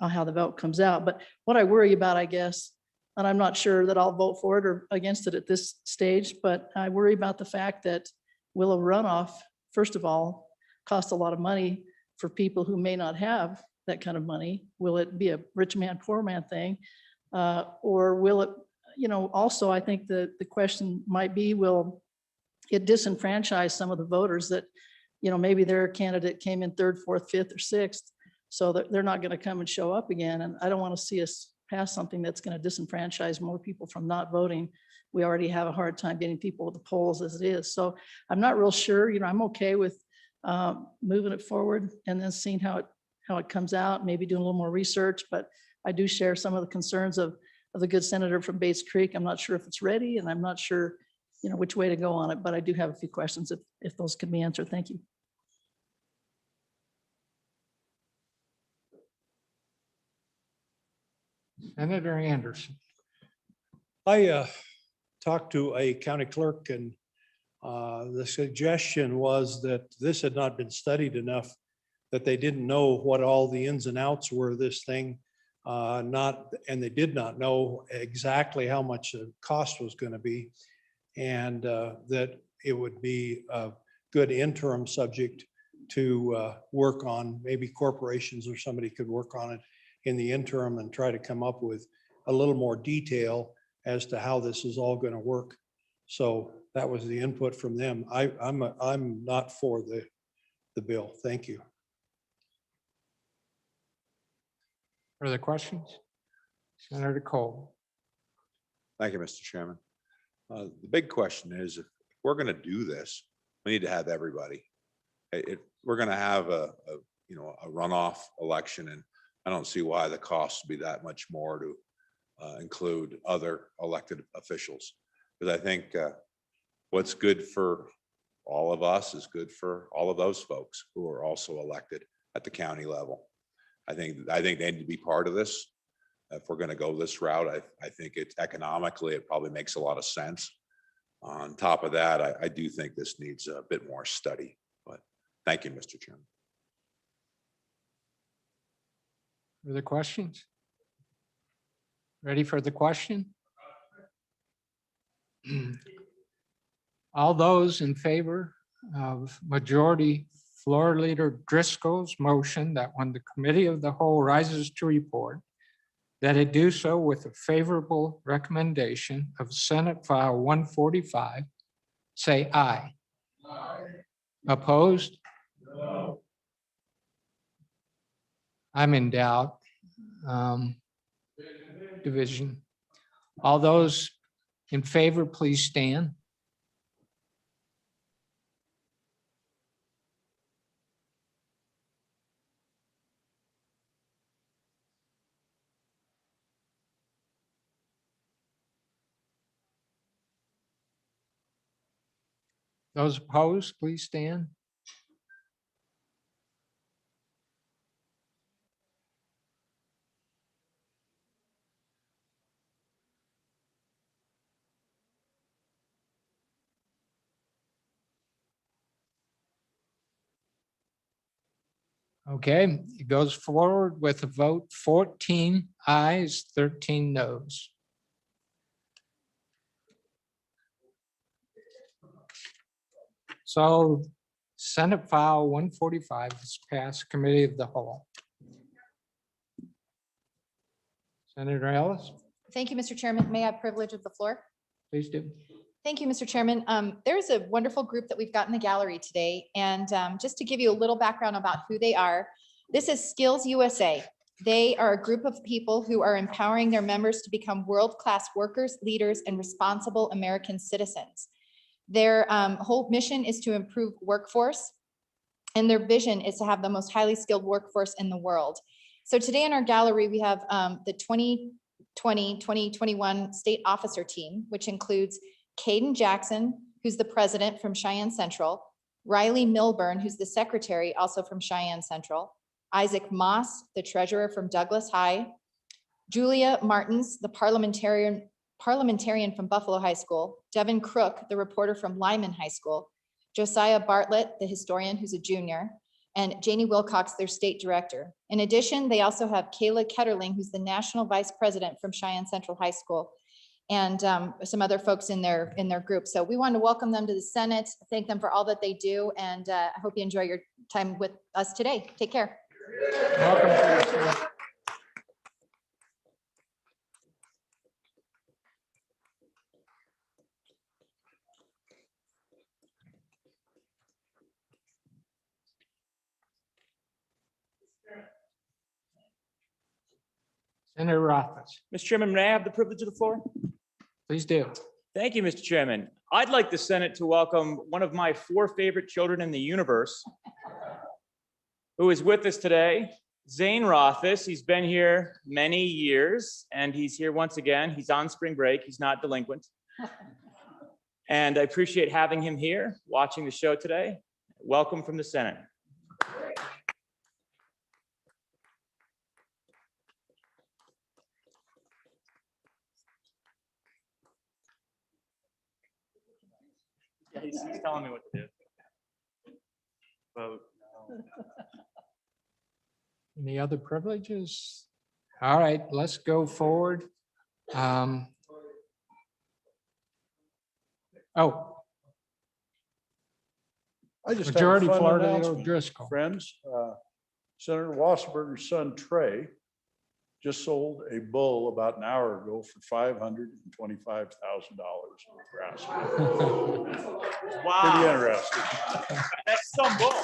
how the vote comes out. But what I worry about, I guess, and I'm not sure that I'll vote for it or against it at this stage, but I worry about the fact that will a runoff, first of all, cost a lot of money for people who may not have that kind of money? Will it be a rich man, poor man thing? Or will it, also I think the question might be, will it disenfranchise some of the voters that, maybe their candidate came in third, fourth, fifth, or sixth, so that they're not going to come and show up again. And I don't want to see us pass something that's going to disenfranchise more people from not voting. We already have a hard time getting people to the polls as it is. So I'm not real sure, I'm okay with moving it forward and then seeing how it comes out, maybe doing a little more research, but I do share some of the concerns of the good senator from Bates Creek. I'm not sure if it's ready, and I'm not sure, which way to go on it, but I do have a few questions if those could be answered. Thank you. Senator Anderson. I talked to a county clerk, and the suggestion was that this had not been studied enough, that they didn't know what all the ins and outs were of this thing, and they did not know exactly how much the cost was going to be, and that it would be a good interim subject to work on. Maybe corporations or somebody could work on it in the interim and try to come up with a little more detail as to how this is all going to work. So that was the input from them. I'm not for the bill. Thank you. Further questions? Senator Cole. Thank you, Mr. Chairman. The big question is, if we're going to do this, we need to have everybody. We're going to have a runoff election, and I don't see why the cost would be that much more to include other elected officials. Because I think what's good for all of us is good for all of those folks who are also elected at the county level. I think they need to be part of this. If we're going to go this route, I think it's economically, it probably makes a lot of sense. On top of that, I do think this needs a bit more study, but thank you, Mr. Chairman. Further questions? Ready for the question? All those in favor of Majority Floor Leader Driscoll's motion that when the Committee of the Whole rises to report, that it do so with a favorable recommendation of Senate File 145, say aye. Opposed? No. I'm in doubt. Division. All those in favor, please stand. Those opposed, please stand. Okay, it goes forward with a vote 14 ayes, 13 noes. So Senate File 145 is passed committee of the whole. Senator Ellis, Thank you, Mr. Chairman. May I have privilege of the floor? please do. Thank you, Mr. Chairman. There's a wonderful group that we've got in the gallery today. And just to give you a little background about who they are, this is Skills USA. They are a group of people who are empowering their members to become world-class workers, leaders, and responsible American citizens. Their whole mission is to improve workforce, and their vision is to have the most highly skilled workforce in the world. So today in our gallery, we have the 2020-2021 state officer team, which includes Caden Jackson, who's the president from Cheyenne Central, Riley Milburn, who's the secretary, also from Cheyenne Central, Isaac Moss, the treasurer from Douglas High, Julia Martins, the parliamentarian from Buffalo High School, Devin Crook, the reporter from Lyman High School, Josiah Bartlett, the historian who's a junior, and Janie Wilcox, their state director. In addition, they also have Kayla Ketterling, who's the national vice president from Cheyenne Central High School, and some other folks in their group. So we want to welcome them to the Senate, thank them for all that they do, and I hope you enjoy your time with us today. Take care. Welcome. Senator Rothfuss, Mr. Chairman, may I have the privilege of the floor? please do. Thank you, Mr. Chairman. I'd like the Senate to welcome one of my 4 favorite children in the universe, who is with us today, Zane Rothfuss. He's been here many years, and he's here once again. He's on spring break. He's not delinquent. And I appreciate having him here, watching the show today. Welcome from the Senate. Yeah, he's telling me what to do. Vote no. Any other privileges? All right, let's go forward. Oh, I just have a Majority fun Florida announcement, Driscoll. friends. Senator Wasserberger's son Trey just sold a bull about an hour ago for $525,000 in Nebraska. Wow. Pretty interesting. That's some bull.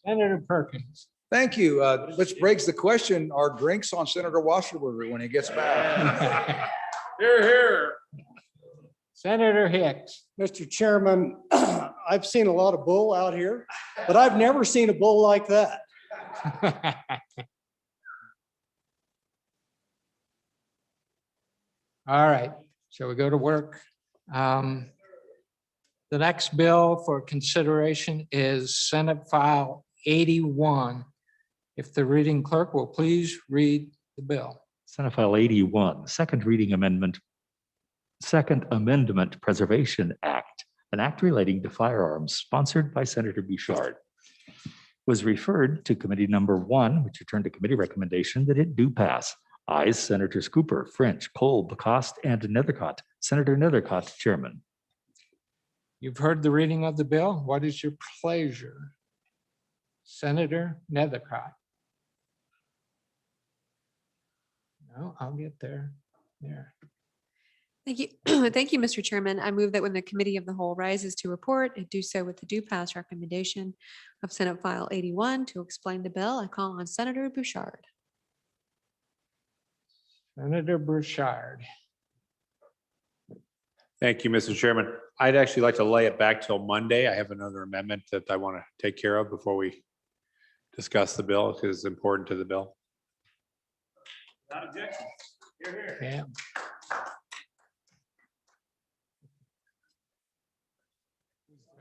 Senator Perkins. Thank you. Which begs the question, are drinks on Senator Wasserberger when he gets back? Here, here. Senator Hicks. Mr. Chairman, I've seen a lot of bull out here, but I've never seen a bull like that. All right, shall we go to work? The next bill for consideration is Senate File 81. If the reading clerk will please read the bill. Senate File 81, second reading amendment, Second Amendment Preservation Act, an act relating to firearms sponsored by Senator Bouchard, was referred to committee number 1, which returned to committee recommendation that it do pass. Ayes, Senators Cooper, French, Cole, Bacost, and Nethercott. Senator Nethercott, chairman. You've heard the reading of the bill. What is your pleasure? Senator Nethercott. No, I'll get there. There. Thank you. Thank you, Mr. Chairman. I move that when the committee of the whole rises to report, it do so with the due pass recommendation of Senate File 81. To explain the bill, I call on Senator Bouchard. Senator Bouchard. Thank you, Mr. Chairman. I'd actually like to lay it back till Monday. I have another amendment that I want to take care of before we discuss the bill because it's important to the bill. Not objection. Here, here. Yeah.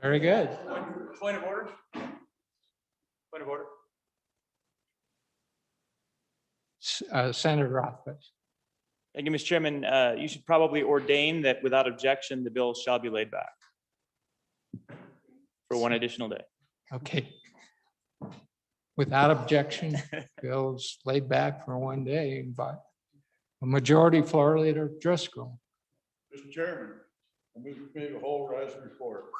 Very good. Point of order. Point of order. Senator Rothfuss. Thank you, Mr. Chairman. You should probably ordain that without objection, the bill shall be laid back for one additional day. Okay. Without objection, bills laid back for one day, but a majority floor leader Driscoll. Mr. Chairman, I move the committee of the whole rise and report.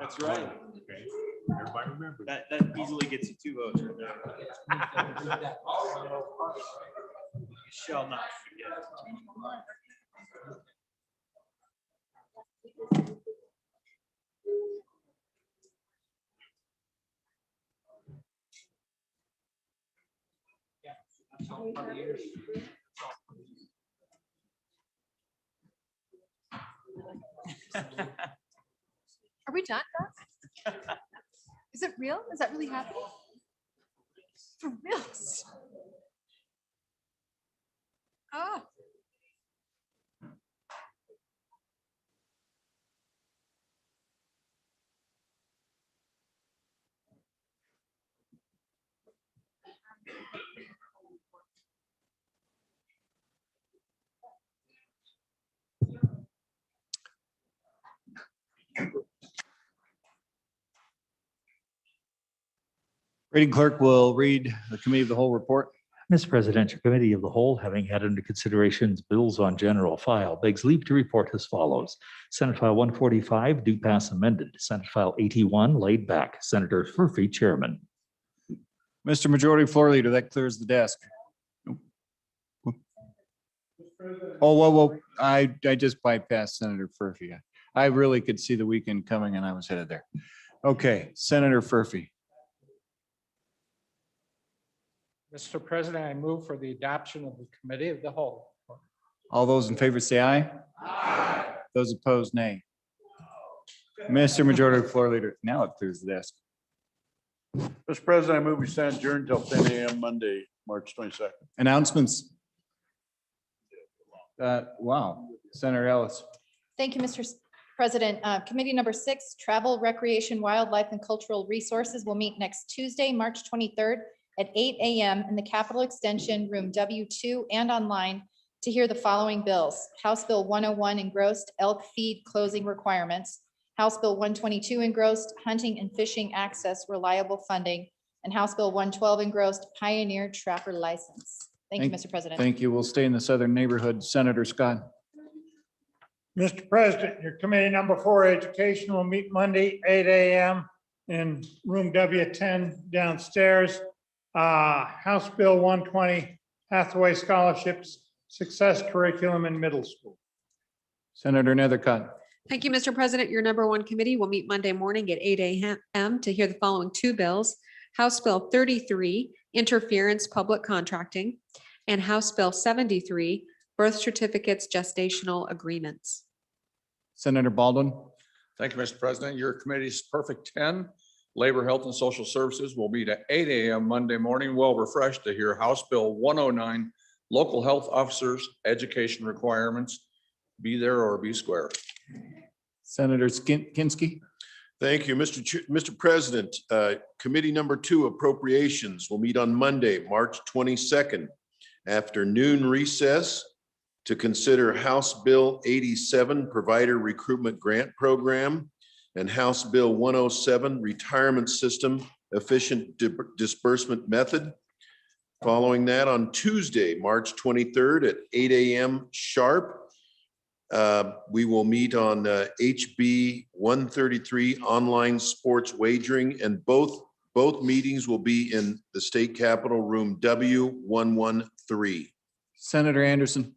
That's right. Everybody remember that easily gets you 2 votes right there. You shall not forget. Are we done, Gus? Is it real? Is that really happening? For real? Oh. Reading clerk will read the committee of the whole report. Mr. President, your committee of the whole, having had under considerations bills on general file, begs leave to report as follows. Senate File 145, do pass amended. Senate File 81, laid back. Senator Furphy, chairman. Mr. Majority Floor Leader, that clears the desk. Oh, whoa. I just bypassed Senator Furphy. I really could see the weekend coming and I was headed there. Okay, Senator Furphy. Mr. President, I move for the adoption of the committee of the whole. All those in favor say aye. Aye. Those opposed, nay. Mr. Majority Floor Leader, now it clears the desk. Mr. President, I move we stand adjourned until 10 a.m. Monday, March 22nd. Announcements. Wow, Senator Ellis. Thank you, Mr. President. Committee number 6, Travel, Recreation, Wildlife, and Cultural Resources will meet next Tuesday, March 23rd at 8 a.m. in the Capitol Extension Room W2 and online to hear the following bills. House Bill 101 engrossed elk feed closing requirements. House Bill 122 engrossed hunting and fishing access reliable funding. And House Bill 112 engrossed pioneer trapper license. Thank you, Mr. President. Thank you. We'll stay in the southern neighborhood. Senator Scott. Mr. President, your committee number 4, Education, will meet Monday, 8 a.m. in room W10 downstairs. House Bill 120, Hathaway Scholarships, Success Curriculum in Middle School. Senator Nethercott. Thank you, Mr. President. Your number 1 committee will meet Monday morning at 8 a.m. to hear the following 2 bills. House Bill 33, Interference Public Contracting, and House Bill 73, Birth Certificates Gestational Agreements. Senator Baldwin. Thank you, Mr. President. Your committee's perfect 10, Labor, Health, and Social Services, will meet at 8 a.m. Monday morning, well refreshed to hear House Bill 109, Local Health Officers Education Requirements. Be there or be square. Senator Kinski. Thank you, Mr. President. Committee number 2, Appropriations, will meet on Monday, March 22nd, after noon recess to consider House Bill 87, Provider Recruitment Grant Program, and House Bill 107, Retirement System Efficient Disbursement Method. Following that, on Tuesday, March 23rd at 8 a.m. sharp, We will meet on HB 133 online sports wagering, and both meetings will be in the state capitol room W113. Senator Anderson.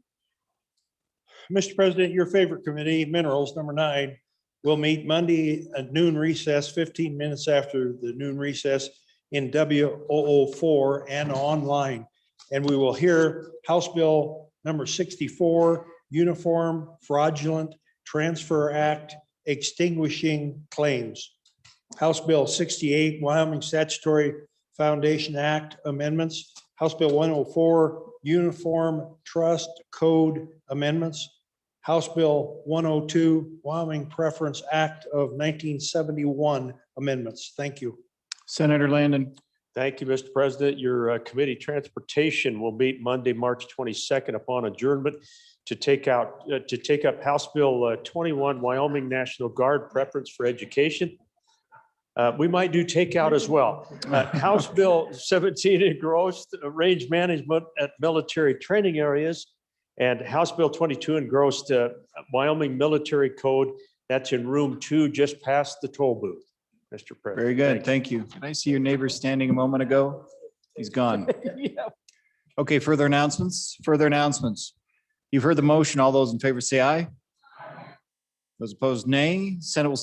Mr. President, your favorite committee, Minerals, number 9, will meet Monday at noon recess, 15 minutes after the noon recess in W004 and online. And we will hear House Bill number 64, Uniform Fraudulent Transfer Act Extinguishing Claims. House Bill 68, Wyoming Statutory Foundation Act Amendments. House Bill 104, Uniform Trust Code Amendments. House Bill 102, Wyoming Preference Act of 1971 Amendments. Thank you. Senator Landon. Thank you, Mr. President. Your committee transportation will meet Monday, March 22nd upon adjournment to take up House Bill 21, Wyoming National Guard Preference for Education. We might do takeout as well. House Bill 17 engrossed range management at military training areas, and House Bill 22 engrossed Wyoming Military Code. That's in room 2, just past the toll booth. Mr. President. Very good. Thank you. Did I see your neighbor standing a moment ago? He's gone. Yeah. Okay, further announcements? Further announcements. You've heard the motion. All those in favor say aye. Those opposed, nay. Senate will